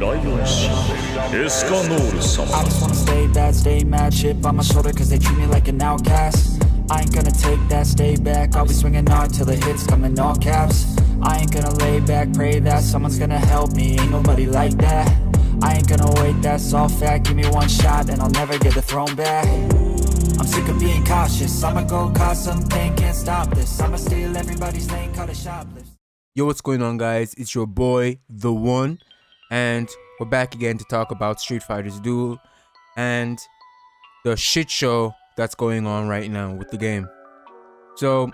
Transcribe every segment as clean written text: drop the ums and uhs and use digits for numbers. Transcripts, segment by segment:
I just wanna stay bad, stay mad, chip on my shoulder cause they treat me like an outcast. I ain't gonna take that, stay back, I'll be swinging hard till the hits come in all caps. I ain't gonna lay back, pray that someone's gonna help me, ain't nobody like that. I ain't gonna wait, that's all fact, give me one shot and I'll never get the throne back. I'm sick of being cautious, I'ma go cause something, can't stop this. I'ma steal everybody's lane, call it shoplift. Yo, what's going on, guys? It's your boy, The One, and we're back again to talk about Street Fighter's Duel and the shit show that's going on right now with the game. So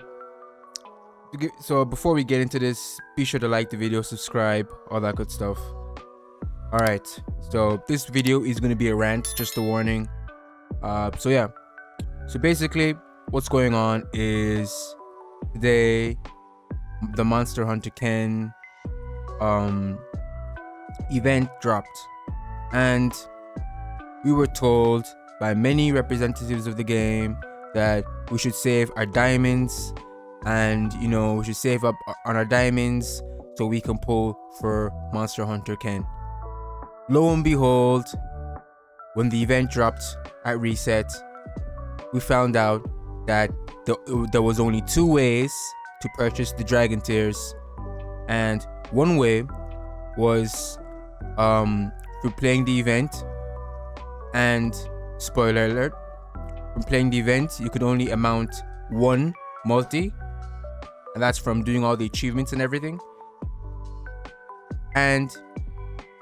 before we get into this, be sure to like the video, subscribe, all that good stuff. Alright, so this video is going to be a rant, just a warning. So basically what's going on is today the Monster Hunter Ken event dropped, and we were told by many representatives of the game that we should save our diamonds, and we should save up on our diamonds so we can pull for Monster Hunter Ken. Lo and behold, when the event dropped at reset, we found out that there was only two ways to purchase the Dragon Tears, and one way was through playing the event, and spoiler alert, from playing the event you could only amount one multi, and that's from doing all the achievements and everything. And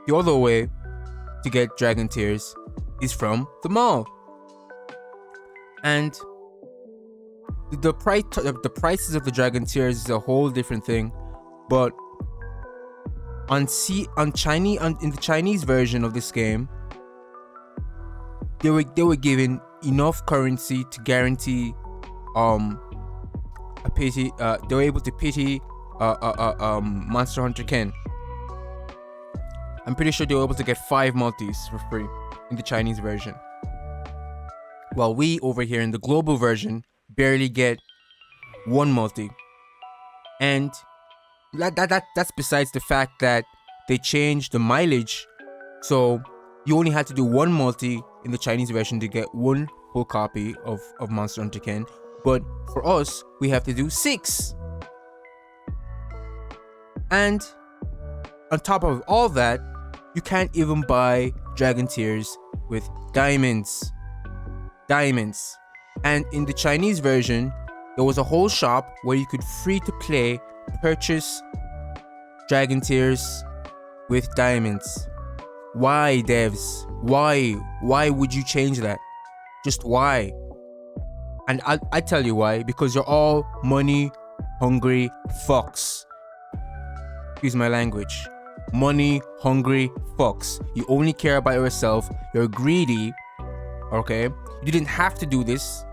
the other way to get Dragon Tears is from the mall. And the prices of the Dragon Tears is a whole different thing, but in the Chinese version of this game, they were given enough currency to guarantee they were able to pity Monster Hunter Ken. I'm pretty sure they were able to get 5 multis for free in the Chinese version, while we over here in the global version barely get 1 multi. And that's besides the fact that they changed the mileage, so you only had to do 1 multi in the Chinese version to get 1 full copy of Monster Hunter Ken, but for us we have to do 6. And on top of all that, you can't even buy Dragon Tears with diamonds. And in the Chinese version, there was a whole shop where you could free to play purchase Dragon Tears with diamonds. Why, devs? Why would you change that? Just why? And I tell you why. Because you're all money hungry fucks. Excuse my language. Money hungry fucks. You only care about yourself. You're greedy. Okay? You didn't have to do this.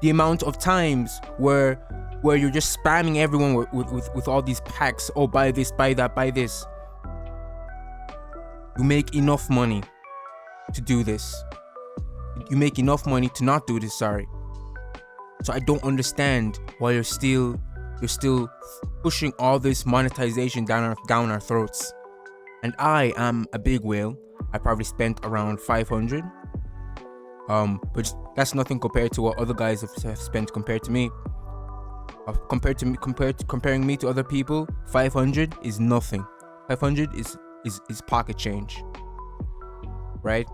The amount of times where you're just spamming everyone with all these packs. Oh, buy this, buy that, buy this. You make enough money to do this. You make enough money to not do this, sorry. So I don't understand why you're still pushing all this monetization down our throats. And I am a big whale. I probably spent around 500. But that's nothing compared to what other guys have spent compared to me. Comparing me to other people, 500 is nothing. 500 is pocket change, right?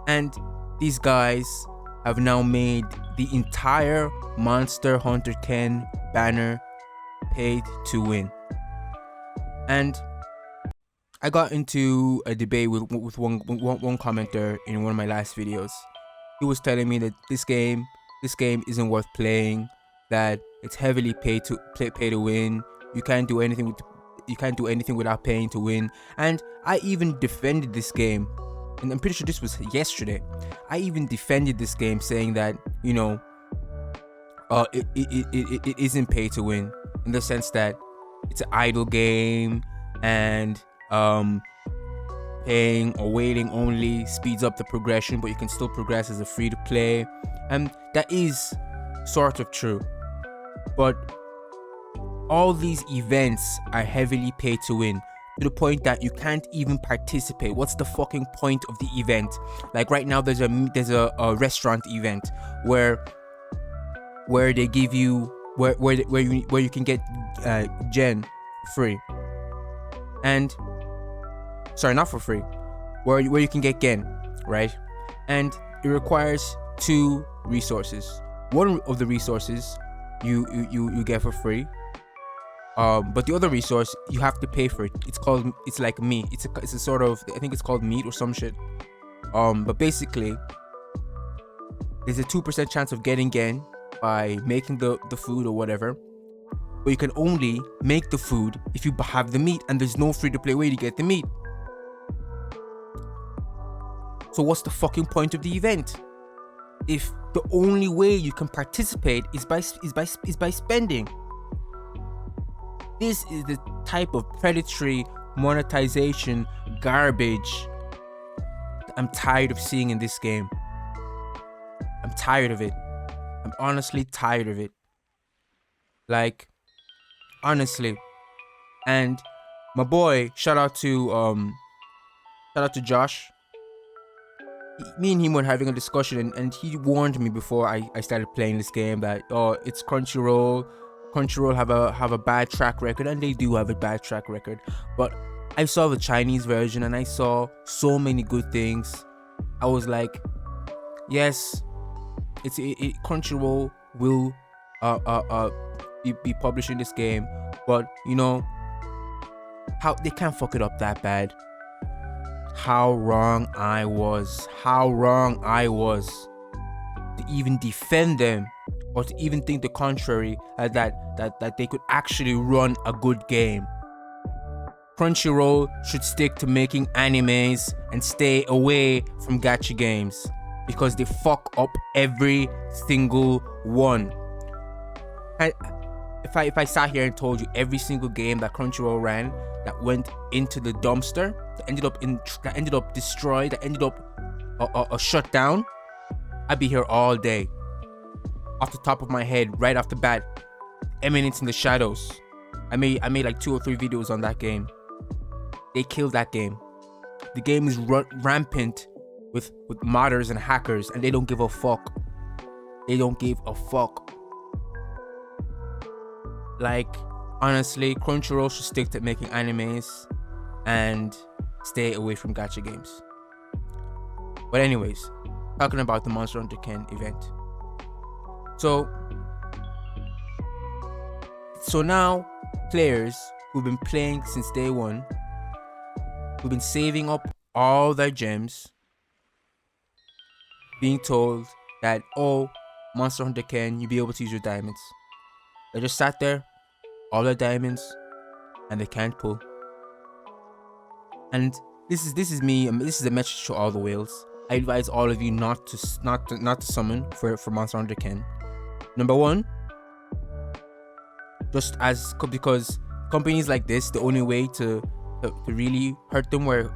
And these guys have now made the entire Monster Hunter Ken banner paid to win. And I got into a debate with one commenter in one of my last videos. He was telling me that this game isn't worth playing, that it's heavily pay to win. You can't do anything without paying to win. And I even defended this game, and I'm pretty sure this was yesterday. I even defended this game, saying that it isn't pay to win, in the sense that it's an idle game, and paying or waiting only speeds up the progression, but you can still progress as a free to play, and that is sort of true. But all these events are heavily pay to win. to the point that you can't even participate. What's the fucking point of the event? Like right now, there's a restaurant event where they give you where you can get gen free, and sorry, not for free, where you can get gen, right? And it requires 2 resources. One of the resources you get for free, but the other resource you have to pay for it. It's like meat. It's a sort of, I think it's called meat or some shit. But basically, there's a 2% chance of getting gen by making the food or whatever. But you can only make the food if you have the meat, and there's no free to play way to get the meat. So what's the fucking point of the event if the only way you can participate is by spending? This is the type of predatory monetization garbage that I'm tired of seeing in this game. I'm tired of it. I'm honestly tired of it. Like, honestly. And my boy, shout out to Josh. Me and him were having a discussion, and he warned me before I started playing this game that it's Crunchyroll have a bad track record, and they do have a bad track record. But I saw the Chinese version and I saw so many good things. I was like, yes, Crunchyroll will be publishing this game, but you know how they can't fuck it up that bad. How wrong I was to even defend them, or to even think the contrary, that they could actually run a good game. Crunchyroll should stick to making animes and stay away from gacha games, because they fuck up every single one. If I sat here and told you every single game that Crunchyroll ran that went into the dumpster, that ended up destroyed, that ended up shut down, I'd be here all day. Off the top of my head, right off the bat, Eminence in the Shadows. I made like 2 or 3 videos on that game. They killed that game. The game is rampant with modders and hackers, and they don't give a fuck. They don't give a fuck. Like, honestly, Crunchyroll should stick to making animes and stay away from gacha games. But anyways, talking about the Monster Hunter Ken event. So now players who've been playing since day one, who've been saving up all their gems, being told that, oh, Monster Hunter Ken, you'll be able to use your diamonds. They just sat there, all their diamonds, and they can't pull. And this is me. This is a message to all the whales. I advise all of you not to summon for Monster Hunter Ken. Number one, because companies like this, the only way to really hurt them where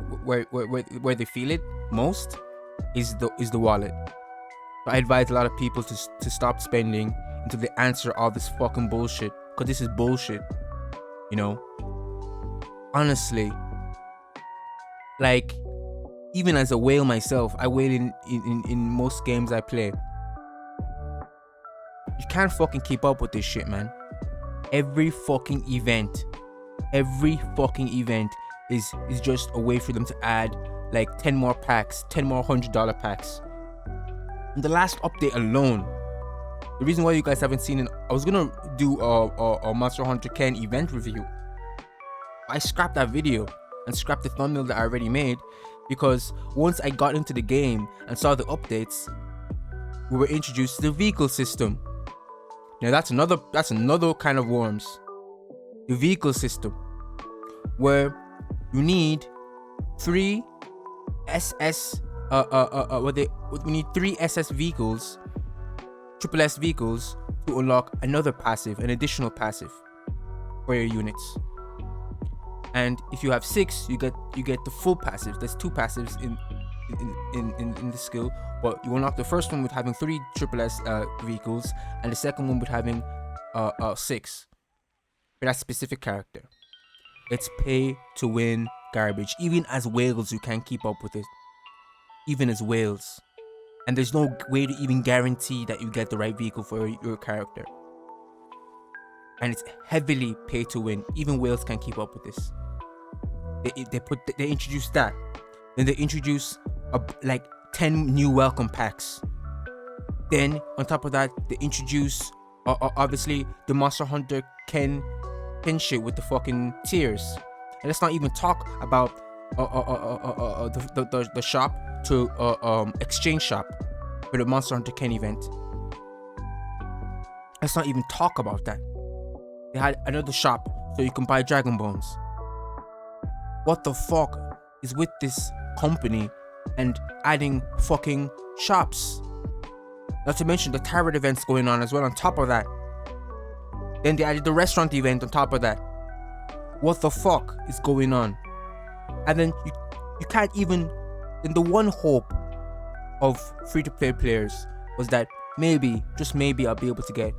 they feel it most is the wallet. So I advise a lot of people to stop spending until they answer all this fucking bullshit, because this is bullshit, you know. Honestly, like, even as a whale myself, I whale in most games I play. You can't fucking keep up with this shit, man. Every fucking event is just a way for them to add like 10 more packs, 10 more $100 packs. In the last update alone, the reason why you guys haven't seen it, I was gonna do a Monster Hunter Ken event review. I scrapped that video and scrapped the thumbnail that I already made, because once I got into the game and saw the updates, we were introduced to the vehicle system. Now that's another kind of worms. The vehicle system, where you need 3 SS we need 3 SS vehicles, triple S vehicles, to unlock another passive, an additional passive for your units. And if you have 6, you get the full passive. There's 2 passives in the skill, but you unlock the first one with having 3 triple S vehicles, and the second one with having 6 for that specific character. It's pay to win garbage. Even as whales, you can't keep up with it. Even as whales. And there's no way to even guarantee that you get the right vehicle for your character. And it's heavily pay to win. Even whales can't keep up with this. They introduce that. Then they introduce like 10 new welcome packs. Then on top of that, they introduce obviously the Monster Hunter Ken shit with the fucking tiers. And let's not even talk about the shop to exchange shop for the Monster Hunter Ken event. Let's not even talk about that. They had another shop so you can buy Dragon Bones. What the fuck is with this company and adding fucking shops? Not to mention the tarot events going on as well on top of that. Then they added the restaurant event on top of that. What the fuck is going on? And then you can't even... Then the one hope of free-to-play players was that maybe, just maybe, I'll be able to get...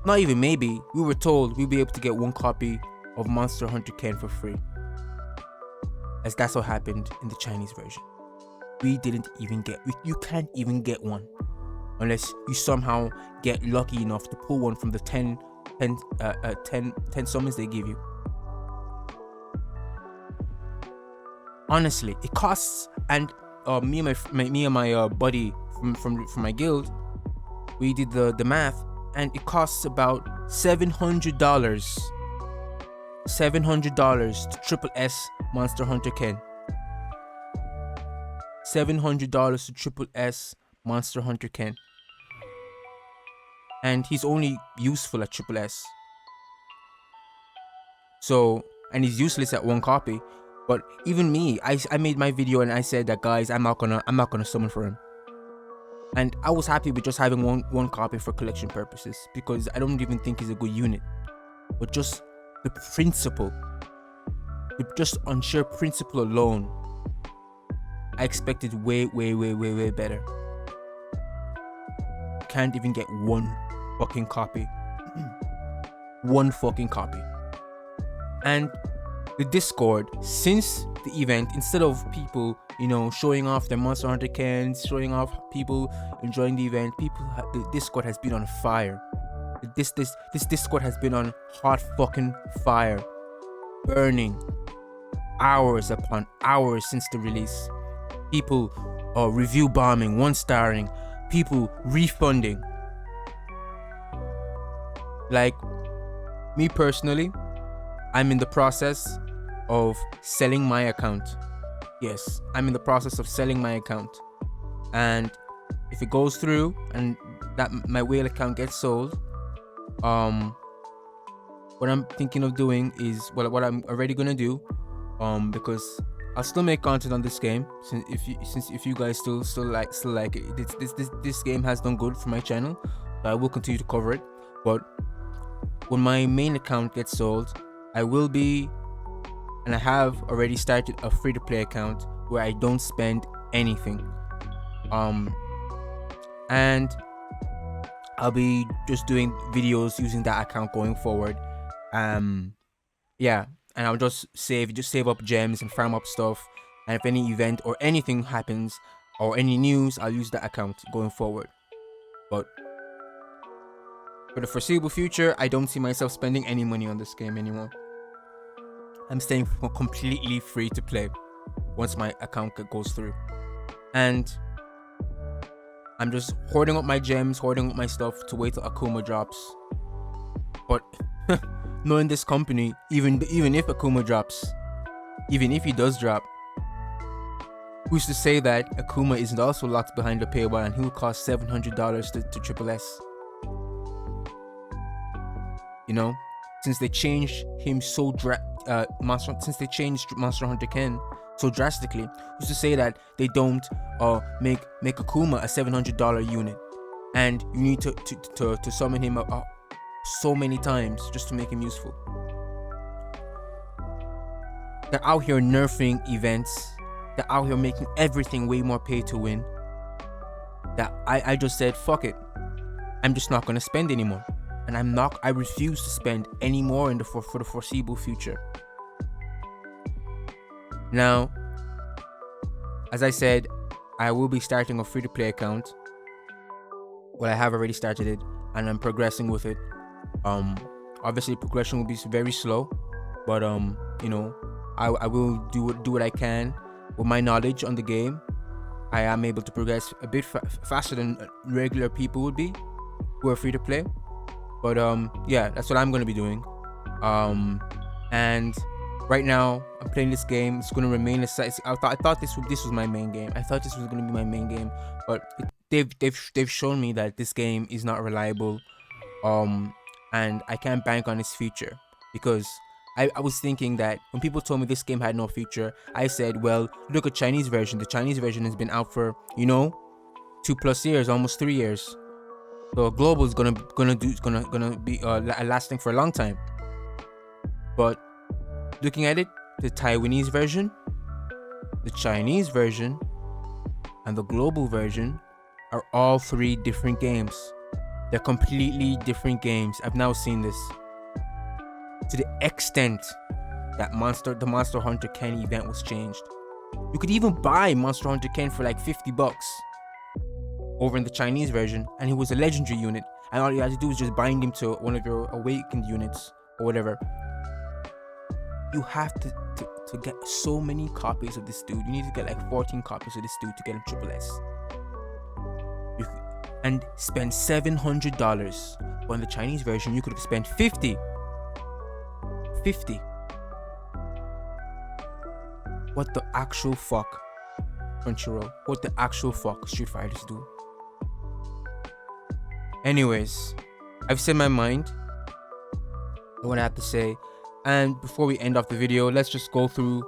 Not even maybe, we were told we'll be able to get one copy of Monster Hunter Ken for free. As that's what happened in the Chinese version. We didn't even get... You can't even get one. Unless you somehow get lucky enough to pull one from the 10 summons they give you. Honestly, it costs, and me and my buddy from my guild, we did the math, and it costs about $700 to triple S Monster Hunter Ken. $700 to triple S Monster Hunter Ken. And he's only useful at triple S. So, and he's useless at one copy. But even me, I made my video and I said that, guys, I'm not gonna summon for him. And I was happy with just having one copy for collection purposes, because I don't even think he's a good unit. But just the principle, just on sheer principle alone, I expected way better. Can't even get one fucking copy. One fucking copy. And the Discord, since the event, instead of people, you know, showing off their Monster Hunter Kens, showing off people enjoying the event, the Discord has been on fire. This Discord has been on hot fucking fire, burning hours upon hours since the release. People review bombing, 1-starring, people refunding. Like me personally, I'm in the process of selling my account. Yes, I'm in the process of selling my account. And if it goes through and that my whale account gets sold, what I'm thinking of doing is what I'm already gonna do, because I'll still make content on this game since if you guys still like it. This game has done good for my channel, so I will continue to cover it. But when my main account gets sold, I will be, and I have already started, a free-to-play account where I don't spend anything. And I'll be just doing videos using that account going forward. Yeah, and I'll just save up gems and farm up stuff. And if any event or anything happens or any news, I'll use that account going forward. But for the foreseeable future, I don't see myself spending any money on this game anymore. I'm staying completely free to play once my account goes through. And I'm just hoarding up my gems, hoarding up my stuff to wait till Akuma drops. But knowing this company, even if Akuma drops, even if he does drop, who's to say that Akuma isn't also locked behind a paywall and he'll cost $700 to triple S? You know, since they changed him since they changed Monster Hunter Ken so drastically, who's to say that they don't make Akuma a $700 unit, and you need to summon him so many times just to make him useful? They're out here nerfing events. They're out here making everything way more pay to win. That I just said, fuck it. I'm just not gonna spend anymore. And I refuse to spend any more for the foreseeable future. Now, as I said, I will be starting a free-to-play account. Well, I have already started it, and I'm progressing with it. Obviously, progression will be very slow, but you know, I will do what I can with my knowledge on the game. I am able to progress a bit faster than regular people would be who are free-to-play. But yeah, that's what I'm gonna be doing. And right now I'm playing this game. It's gonna remain a side. I thought this was my main game. I thought this was gonna be my main game, but they've shown me that this game is not reliable. And I can't bank on its future, because I was thinking that when people told me this game had no future, I said, well, look at Chinese version. The Chinese version has been out for 2+ years, almost 3 years. So global is gonna be lasting for a long time. But looking at it, the Taiwanese version, the Chinese version, and the global version are all 3 different games. They're completely different games. I've now seen this to the extent that the Monster Hunter Ken event was changed. You could even buy Monster Hunter Ken for like $50 over in the Chinese version, and he was a legendary unit, and all you had to do was just bind him to one of your awakened units or whatever. You have to get so many copies of this dude. You need to get like 14 copies of this dude to get him triple S. And spend $700. But in the Chinese version, you could have spent 50. What the actual fuck, Crunchyroll? What the actual fuck, Street Fighters do? Anyways, I've said my mind, what I have to say. And before we end off the video, let's just go through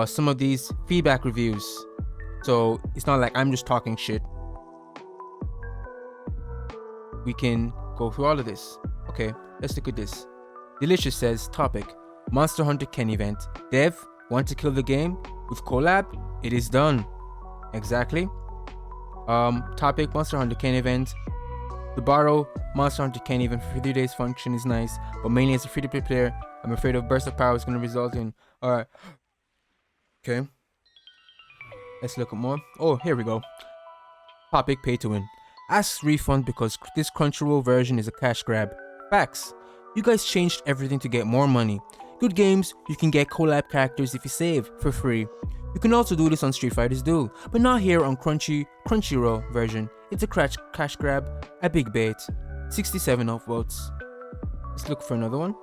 some of these feedback reviews. So it's not like I'm just talking shit. We can go through all of this. Okay, let's look at this. Delicious says, topic, Monster Hunter Ken event. Dev, want to kill the game? With collab, it is done. Exactly. Topic, Monster Hunter Ken event. The borrow Monster Hunter Ken event for 3 days function is nice, but mainly as a free-to-play player, I'm afraid of burst of power is going to result in... Alright. Okay. Let's look at more. Oh, here we go. Topic, pay to win. Ask refund because this Crunchyroll version is a cash grab. Facts. You guys changed everything to get more money. Good games, you can get collab characters if you save for free. You can also do this on Street Fighters Duel, but not here on Crunchyroll version. It's a cash grab, a big bait. 67 upvotes. Let's look for another one.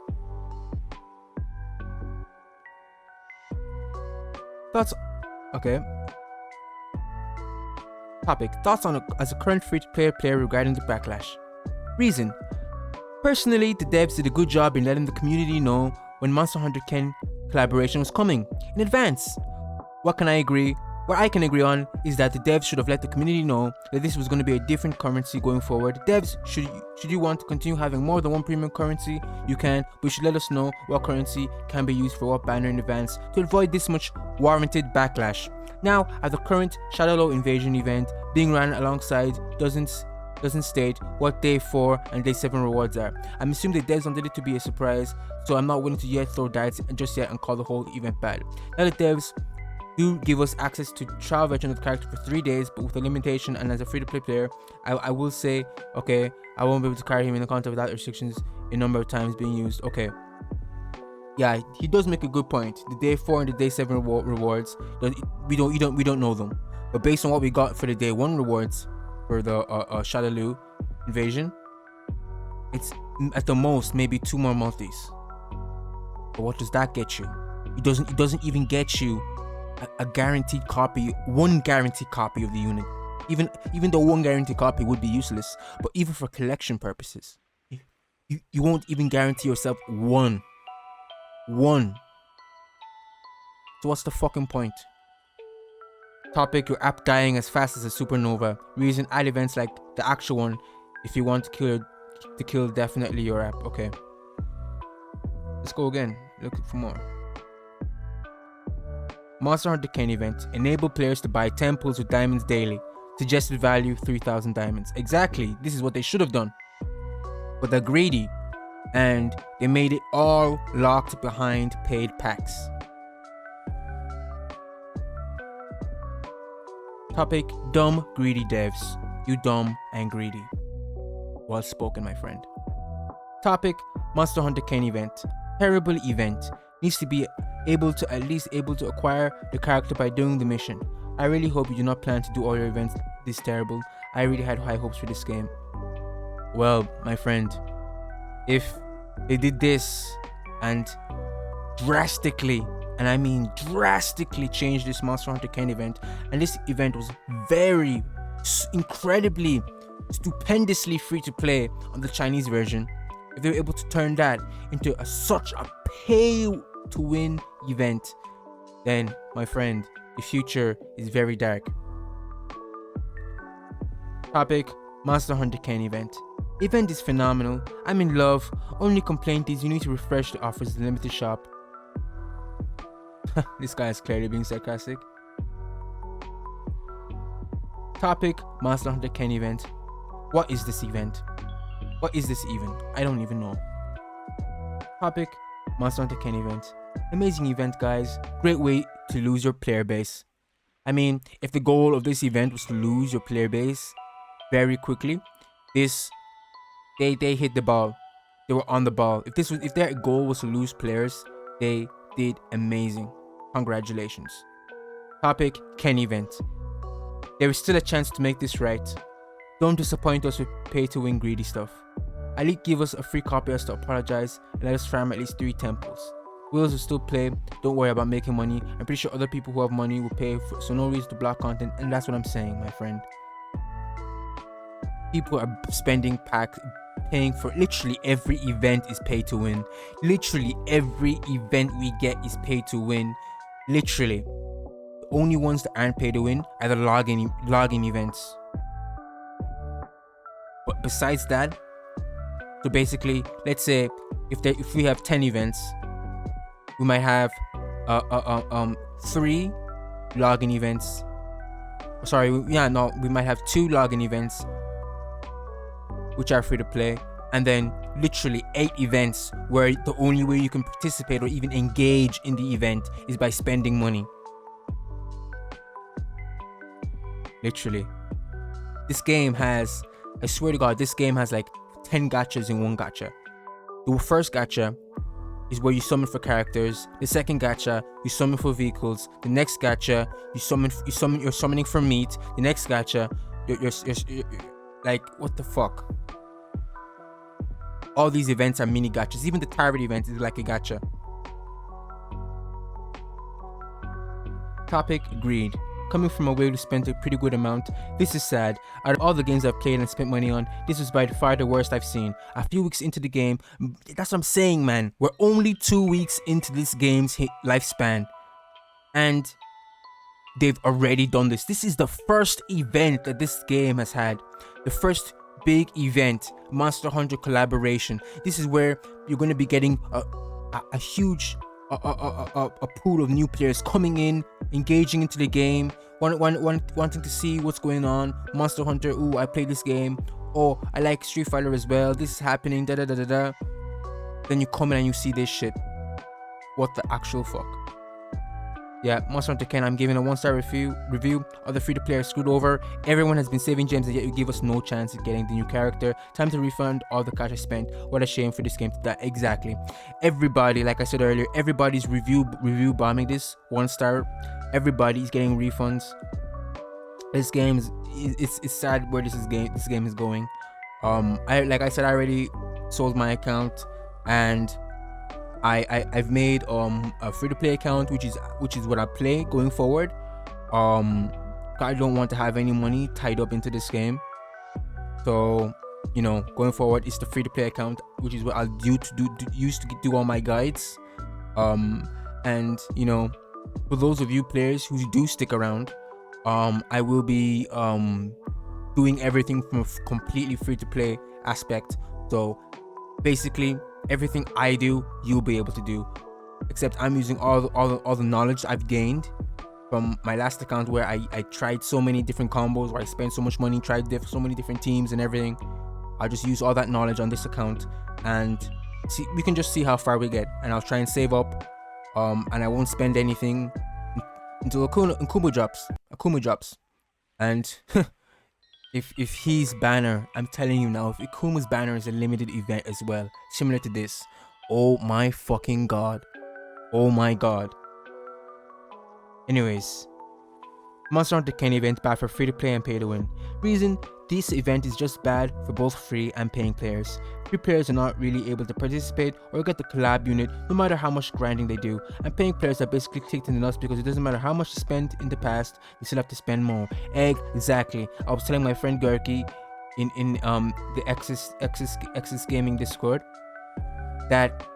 Thoughts? Okay. Topic, thoughts on as a current free-to-play player regarding the backlash. Reason. Personally, the devs did a good job in letting the community know when Monster Hunter Ken collaboration was coming in advance. What I can agree on is that the devs should have let the community know that this was going to be a different currency going forward. Devs, should you want to continue having more than one premium currency, you can, but you should let us know what currency can be used for what banner in advance to avoid this much warranted backlash. Now, at the current Shadowlow Invasion event being ran alongside doesn't state what day 4 and day 7 rewards are. I'm assuming the devs wanted it to be a surprise, so I'm not willing to yet throw darts just yet and call the whole event bad. Now the devs do give us access to trial version of the character for 3 days, but with a limitation, and as a free-to-play player, I will say, okay, I won't be able to carry him in the content without restrictions in number of times being used. Okay. Yeah, he does make a good point. The day 4 and the day 7 rewards, we don't know them. But based on what we got for the day 1 rewards for the Shadowloo Invasion, it's at the most maybe 2 more multis. But what does that get you? It doesn't even get you a guaranteed copy, one guaranteed copy of the unit. Even though one guaranteed copy would be useless, but even for collection purposes, you won't even guarantee yourself one. So what's the fucking point? Topic, your app dying as fast as a supernova. Reason, add events like the actual one if you want to kill definitely your app. Okay. Let's go again. Look for more. Monster Hunter Ken event. Enable players to buy 10 pulls with diamonds daily. Suggested value 3,000 diamonds. Exactly. This is what they should have done. But they're greedy. And they made it all locked behind paid packs. Topic: dumb, greedy devs. You dumb and greedy. Well spoken, my friend. Topic: Monster Hunter Ken event. Terrible event. Needs to be at least able to acquire the character by doing the mission. I really hope you do not plan to do all your events this terrible. I really had high hopes for this game. Well, my friend, if they did this and drastically, and I mean drastically, changed this Monster Hunter Ken event, and this event was very incredibly stupendously free to play on the Chinese version, if they were able to turn that into such a pay to win event, then my friend, the future is very dark. Topic: Monster Hunter Ken event. Event is phenomenal. I'm in love. Only complaint is you need to refresh the offers in the limited shop. This guy is clearly being sarcastic. Topic: Monster Hunter Ken event. What is this event? What is this even? I don't even know. Topic: Monster Hunter Ken event. Amazing event, guys. Great way to lose your player base. I mean, if the goal of this event was to lose your player base very quickly, they hit the ball. They were on the ball. If their goal was to lose players, they did amazing. Congratulations. Topic: Ken event. There is still a chance to make this right. Don't disappoint us with pay to win greedy stuff. At least give us a free copy as to apologize and let us farm at least 3 temples. Wheels will still play. Don't worry about making money. I'm pretty sure other people who have money will pay, so no reason to block content. And that's what I'm saying, my friend. People are spending packs, paying for literally every event is pay to win. Literally every event we get is pay to win. Literally. The only ones that aren't pay to win are the login events. But besides that, so basically, let's say if we have 10 events, we might have 3 login events. We might have 2 login events which are free to play, and then literally 8 events where the only way you can participate or even engage in the event is by spending money. Literally. This game has, I swear to God, this game has like 10 gachas in one gacha. The first gacha is where you summon for characters. The second gacha, you summon for vehicles. The next gacha, you're summoning for meat. The next gacha, you're like, what the fuck? All these events are mini gachas. Even the target event is like a gacha. Topic: greed. Coming from a whale who spent a pretty good amount, this is sad. Out of all the games I've played and spent money on, this was by far the worst I've seen. A few weeks into the game, that's what I'm saying, man. We're only 2 weeks into this game's lifespan, and they've already done this. This is the first event that this game has had. The first big event, Monster Hunter collaboration. This is where you're going to be getting a huge a pool of new players coming in, engaging into the game, wanting to see what's going on. Monster Hunter, ooh, I played this game. Oh, I like Street Fighter as well. This is happening. Da da da da da. Then you come in and you see this shit. What the actual fuck? Yeah, Monster Hunter Ken, I'm giving a 1-star review. Other free-to-play are screwed over. Everyone has been saving gems and yet you give us no chance at getting the new character. Time to refund all the cash I spent. What a shame for this game to die. Exactly. Everybody, like I said earlier, everybody's review bombing this 1-star. Everybody's getting refunds. This game it's sad where this game is going. Like I said, I already sold my account, and I've made a free-to-play account, which is what I play going forward. I don't want to have any money tied up into this game, so going forward it's the free-to-play account, which is what I'll use to do all my guides. And for those of you players who do stick around, I will be doing everything from a completely free-to-play aspect. So basically, everything I do, you'll be able to do, except I'm using all the knowledge I've gained from my last account, where I tried so many different combos, where I spent so much money, tried so many different teams and everything. I'll just use all that knowledge on this account, and we can just see how far we get. And I'll try and save up, and I won't spend anything until Akuma drops. And if his banner, I'm telling you now, if Ikuma's banner is a limited event as well, similar to this, oh my fucking god. Oh my god. Anyways, Monster Hunter Ken event bad for free to play and pay to win. Reason, this event is just bad for both free and paying players. Free players are not really able to participate or get the collab unit no matter how much grinding they do, and paying players are basically kicked in the nuts because it doesn't matter how much you spend in the past, you still have to spend more. Exactly. I was telling my friend Gurky in the X's Gaming Discord that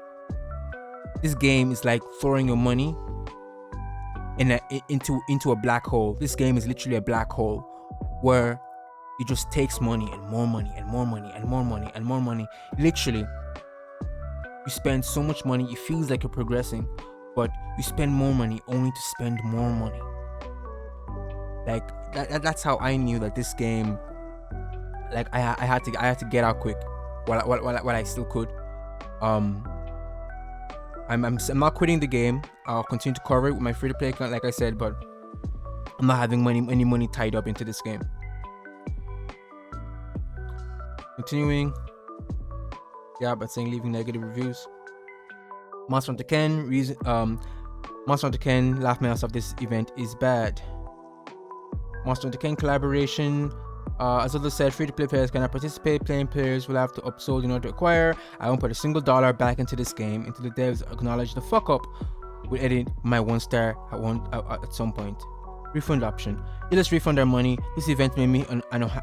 this game is like throwing your money into a black hole. This game is literally a black hole where it just takes money and more money and more money and more money and more money. Literally, you spend so much money, it feels like you're progressing, but you spend more money only to spend more money. Like that's how I knew that this game, like I had to get out quick while I still could. I'm not quitting the game. I'll continue to cover it with my free-to-play account, like I said, but I'm not having any money tied up into this game. Continuing, yeah, but saying leaving negative reviews. Monster Hunter Ken Monster Hunter Ken laugh my ass off. This event is bad. Monster Hunter Ken collaboration. As others said, free-to-play players cannot participate. Playing players will have to upsold in order to acquire. I won't put a single dollar back into this game until the devs acknowledge the fuck up with editing my 1-star at some point. Refund option. Let us refund our money. This event made me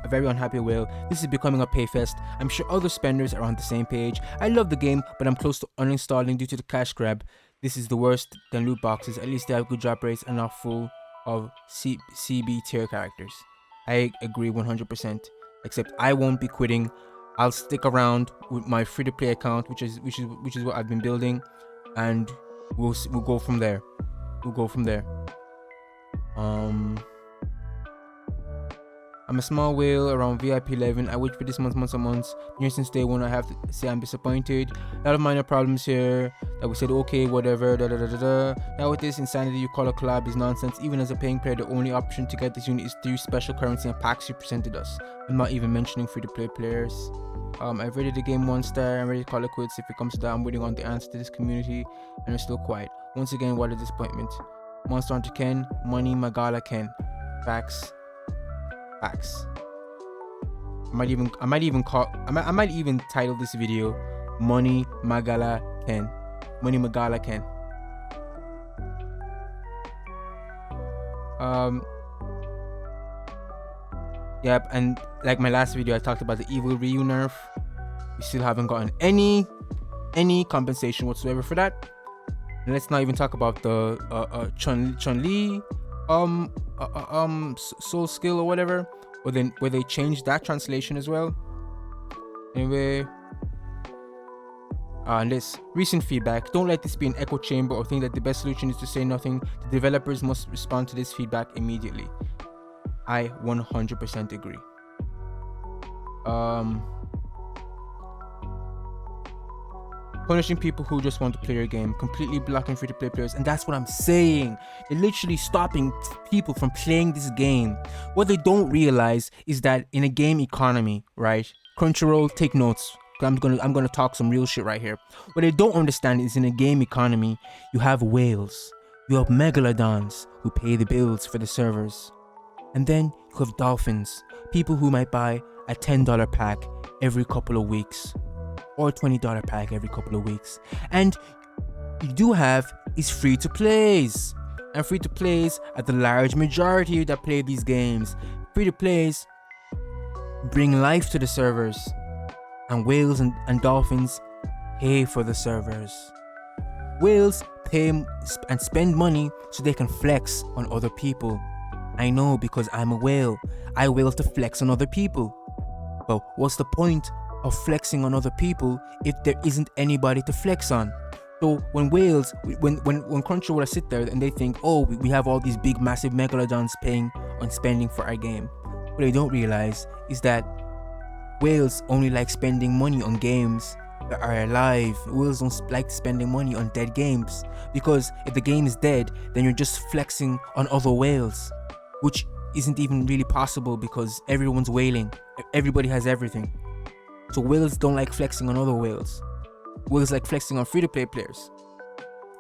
very unhappy. Well, this is becoming a pay fest. I'm sure other spenders are on the same page. I love the game, but I'm close to uninstalling due to the cash grab. This is the worst than loot boxes. At least they have good drop rates and not full of CB tier characters. I agree 100%. Except I won't be quitting. I'll stick around with my free-to-play account, which is what I've been building, and we'll go from there. We'll go from there. I'm a small whale around VIP 11. I wait for this months. Here since day one, I have to say I'm disappointed. A lot of minor problems here that we said okay, whatever. Now with this insanity you call a collab is nonsense. Even as a paying player, the only option to get this unit is through special currency and packs you presented us. I'm not even mentioning free-to-play players. I've rated the game 1-star. I'm ready to call it quits. If it comes to that, I'm waiting on the answer to this community, and it's still quiet. Once again, what a disappointment. Monster Hunter Ken, money Magala Ken. Facts. I might even title this video Money Magala Ken. Money Magala Ken. Yep, and like my last video, I talked about the evil Ryu nerf. We still haven't gotten any compensation whatsoever for that. And let's not even talk about the Chun-Li soul skill or whatever, where they changed that translation as well. Anyway, and this recent feedback. Don't let this be an echo chamber or think that the best solution is to say nothing. The developers must respond to this feedback immediately. I 100% agree. Punishing people who just want to play your game, completely blocking free-to-play players, and that's what I'm saying. They're literally stopping people from playing this game. What they don't realize is that in a game economy, right? Crunchyroll, take notes. I'm gonna talk some real shit right here. What they don't understand is in a game economy, you have whales, you have megalodons who pay the bills for the servers, and then you have dolphins, people who might buy a $10 pack every couple of weeks. Or $20 pack every couple of weeks. And you do have is free to plays. And free to plays are the large majority that play these games. Free to plays bring life to the servers. And whales and dolphins pay for the servers. Whales pay and spend money so they can flex on other people. I know, because I'm a whale. I whale to flex on other people. But what's the point of flexing on other people if there isn't anybody to flex on? So when Crunchyroll sit there and they think, oh, we have all these big massive megalodons paying on spending for our game, what they don't realize is that whales only like spending money on games that are alive. Whales don't like spending money on dead games, because if the game is dead, then you're just flexing on other whales, which isn't even really possible because everyone's whaling. Everybody has everything. So whales don't like flexing on other whales. Whales like flexing on free-to-play players.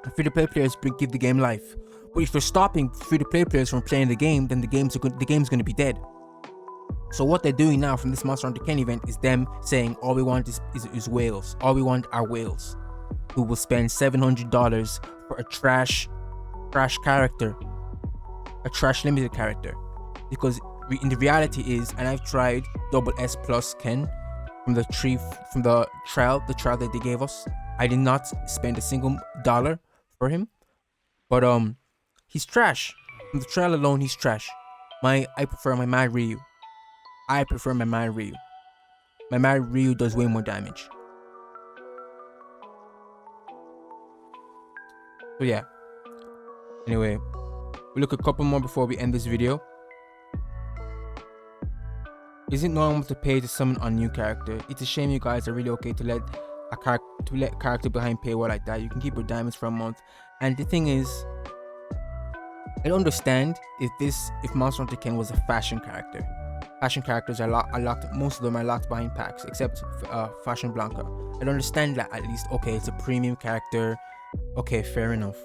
And free-to-play players give the game life. But if you're stopping free-to-play players from playing the game, then the game's going to be dead. So what they're doing now from this Monster Hunter Ken event is them saying all we want is whales. All we want are whales who will spend $700 for a trash character, a trash limited character. Because in the reality is, and I've tried double S plus Ken from the trial that they gave us. I did not spend a single dollar for him, but he's trash. From the trial alone, he's trash. I prefer my Mad Ryu. My Mad Ryu does way more damage. So yeah. Anyway, we'll look a couple more before we end this video. Is it normal to pay to summon a new character? It's a shame you guys are really okay to let character behind paywall like that. You can keep your diamonds for a month. And the thing is, I don't understand if Monster Hunter Ken was a fashion character. Fashion characters are locked. Most of them are locked behind packs, except Fashion Blanca. I don't understand that at least. Okay, it's a premium character. Okay, fair enough.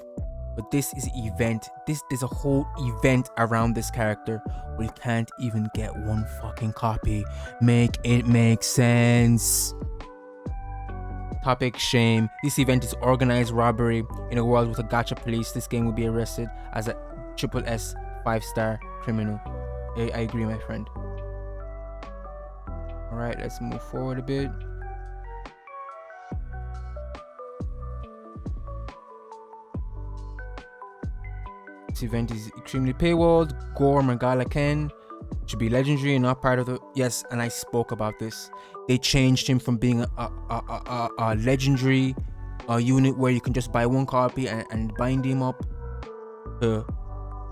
But this is an event. There's a whole event around this character. We can't even get one fucking copy. Make it make sense. Topic: shame. This event is organized robbery. In a world with a gacha police, this game will be arrested as a triple S 5-star criminal. I agree, my friend. Alright, let's move forward a bit. This event is extremely paywalled. Gore Magala Ken should be legendary and not part of the... Yes, and I spoke about this. They changed him from being a legendary unit where you can just buy one copy and bind him up to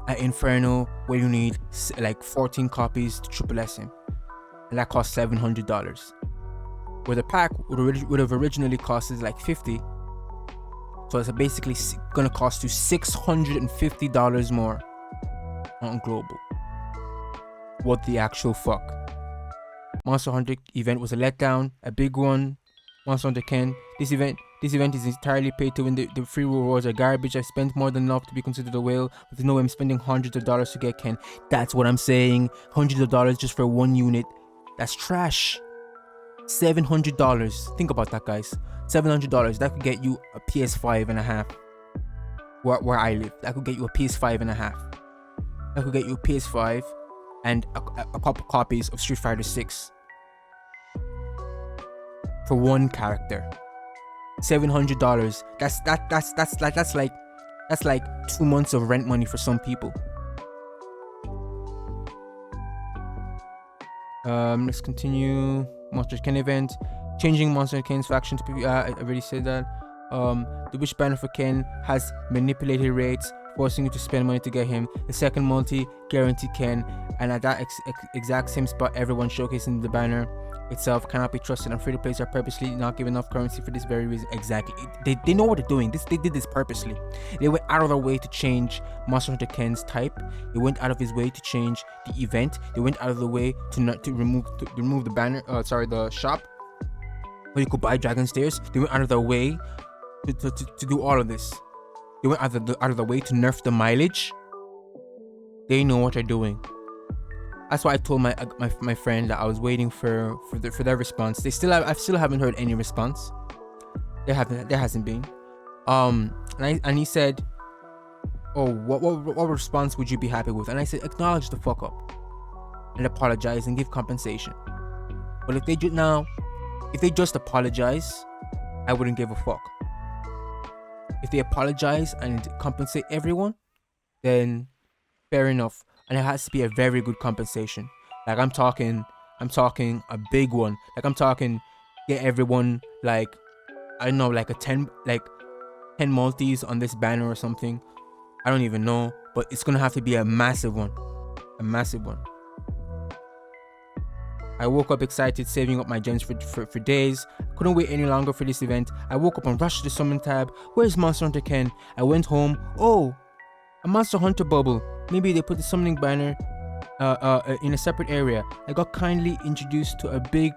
an Inferno where you need like 14 copies to triple S him. And that costs $700. Where the pack would have originally costed like $50. So it's basically gonna cost you $650 more on global. What the actual fuck? Monster Hunter event was a letdown, a big one. Monster Hunter Ken. This event is entirely paid to win. The free rewards are garbage. I've spent more than enough to be considered a whale, but there's no way I'm spending hundreds of dollars to get Ken. That's what I'm saying. Hundreds of dollars just for one unit. That's trash. $700. Think about that, guys. $700. That could get you a PS5 and a half. Where I live, that could get you a PS5 and a half. That could get you a PS5 and a couple copies of Street Fighter 6 for one character. $700. That's like 2 months of rent money for some people. Let's continue. Monster Ken event. Changing Monster Ken's faction to be, I already said that. The wish banner for Ken has manipulated rates, forcing you to spend money to get him. The second multi guarantee Ken, and at that exact same spot, everyone showcasing the banner itself cannot be trusted, and free to players are purposely not giving enough currency for this very reason. Exactly. They know what they're doing. They did this purposely. They went out of their way to change Monster Hunter Ken's type. They went out of his way to change the event. They went out of the way to remove the banner. The shop where you could buy Dragon Stairs. They went out of their way to do all of this. They went out of the way to nerf the mileage. They know what they're doing. That's why I told my friend that I was waiting for their response. I still haven't heard any response. There hasn't been. And he said, "Oh, what response would you be happy with?" And I said, "Acknowledge the fuck up and apologize and give compensation." But if they just apologize, I wouldn't give a fuck. If they apologize and compensate everyone, then fair enough. And it has to be a very good compensation. Like I'm talking a big one. Like I'm talking get everyone like, I don't know, like 10 multis on this banner or something. I don't even know, but it's gonna have to be a massive one. A massive one. I woke up excited, saving up my gems for days. Couldn't wait any longer for this event. I woke up and rushed to the summon tab. Where's Monster Hunter Ken? I went home. Oh, a Monster Hunter bubble. Maybe they put the summoning banner in a separate area, I got kindly introduced to a big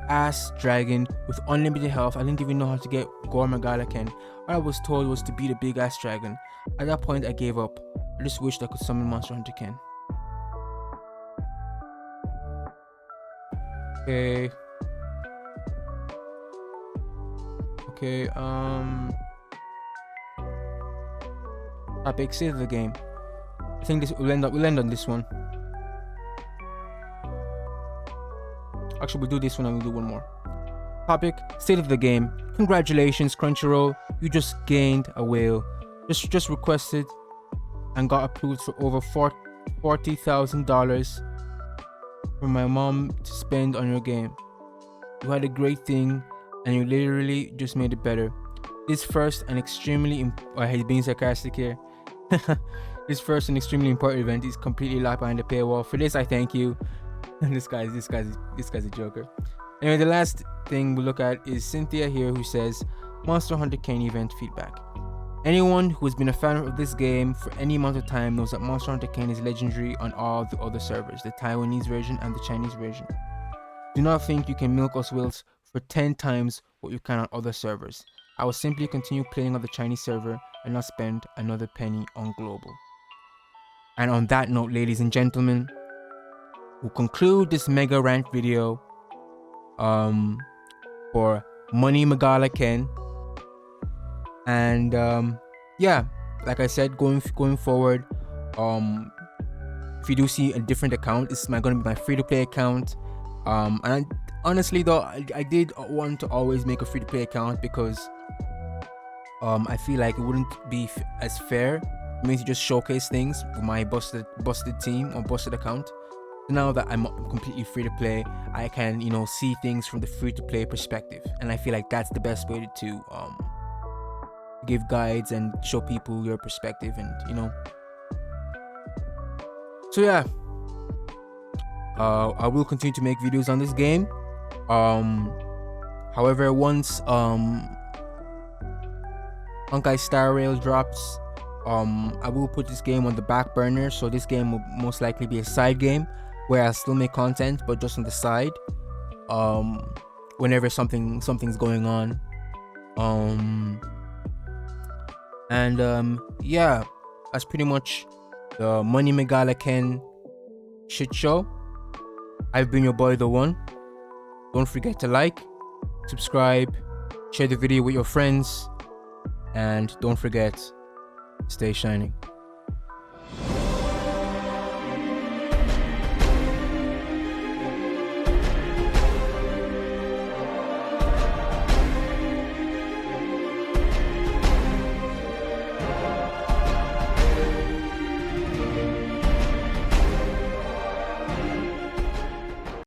ass dragon with unlimited health. I didn't even know how to get Gore MAGALA Ken. All I was told was to beat a big ass dragon. At that point I gave up. I just wished I could summon Monster Hunter Ken. Okay, topic, state of the game. I think this we'll end on this one. Actually, we'll do this one and we'll do one more. Topic, state of the game. Congratulations, Crunchyroll. You just gained a whale. Just requested and got approved for over $40,000 from my mom to spend on your game. You had a great thing and you literally just made it better. This first and extremely he's being sarcastic here. This first and extremely important event is completely locked behind the paywall. For this, I thank you. this guy's a joker. Anyway, the last thing we look at is Cynthia here, who says Monster Hunter Ken event feedback. Anyone who has been a fan of this game for any amount of time knows that Monster Hunter Ken is legendary on all the other servers, the Taiwanese version and the Chinese version. Do not think you can milk us whales for 10 times what you can on other servers. I will simply continue playing on the Chinese server and not spend another penny on global. And on that note, ladies and gentlemen, we'll conclude this mega rant video for Money MAGALA Ken. And yeah, like I said, going forward, if you do see a different account, this is going to be my free-to-play account. And honestly though, I did want to always make a free-to-play account because I feel like it wouldn't be as fair for me to just showcase things with my busted team or busted account. So now that I'm completely free to play, I can, you know, see things from the free to play perspective, and I feel like that's the best way to give guides and show people your perspective, and you know. So yeah, I will continue to make videos on this game. However, once Honkai Star Rail drops, I will put this game on the back burner, so this game will most likely be a side game where I'll still make content, but just on the side, whenever something's going on. Yeah, that's pretty much the Money MAGALA Ken shit show. I've been your boy, The One. Don't forget to like, subscribe, share the video with your friends, and don't forget, stay shining.